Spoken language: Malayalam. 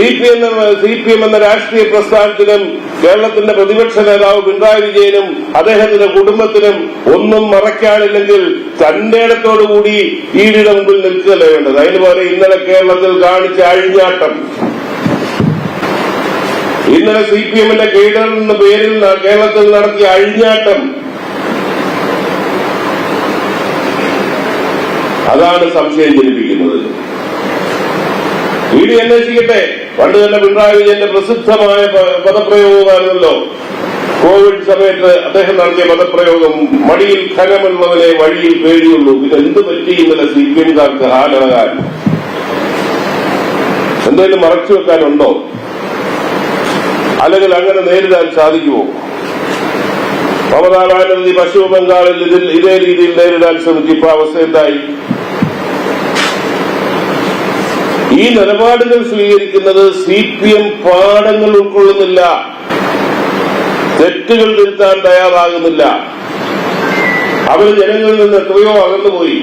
CPM എന്ന രാഷ്ട്രീയ പ്രസ്ഥാനത്തിനും കേരളത്തിന്റെ പ്രതിപക്ഷ നേതാവ് പിണറായി വിജയനും അദ്ദേഹത്തിന്റെ കുടുംബത്തിനും ഒന്നും മറയ്ക്കാനില്ലെങ്കിൽ തന്റെ ഇടത്തോടുകൂടി ഈടിയുടെ മുമ്പിൽ നിൽക്കുകയല്ലേ വേണ്ടത്. അതിനുപോലെ ഇന്നലെ കേരളത്തിൽ കാണിച്ച അഴിഞ്ഞാട്ടം, ഇന്നലെ CPMന്റെ കേഡർ എന്ന പേരിൽ കേരളത്തിൽ നടത്തിയ അഴിഞ്ഞാട്ടം, അതാണ് സംശയം ജനിപ്പിക്കുന്നത്. ഇഡി അന്വേഷിക്കട്ടെ. പണ്ട് തന്നെ പിണറായി വിജയന്റെ പ്രസിദ്ധമായ പദപ്രയോഗമാണല്ലോ കോവിഡ് സമയത്ത് അദ്ദേഹം നടത്തിയ പദപ്രയോഗം, മടിയിൽ ഖനമുള്ളവനെ വഴിയിൽ പേടിയുള്ളൂ. പിന്നെ എന്ത് പറ്റി ഇന്നലെ CPMകാർക്ക് ഹാലളകാൻ? എന്തെങ്കിലും മറച്ചു വെക്കാനുണ്ടോ? അല്ലെങ്കിൽ അങ്ങനെ നേരിടാൻ സാധിക്കുമോ? മമതാ ബാനർജി പശ്ചിമ ബംഗാളിൽ ഇതേ രീതിയിൽ നേരിടാൻ ശ്രമിച്ചു. ഇപ്പൊ അവസ്ഥ എന്തായി? ഈ നിലപാടുകൾ സ്വീകരിക്കുന്നത് CPM പാഠങ്ങൾ ഉൾക്കൊള്ളുന്നില്ല, തെറ്റുകൾ തിരുത്താൻ തയ്യാറാകുന്നില്ല. അവർ ജനങ്ങളിൽ നിന്ന് എത്രയോ അകന്നുപോയി.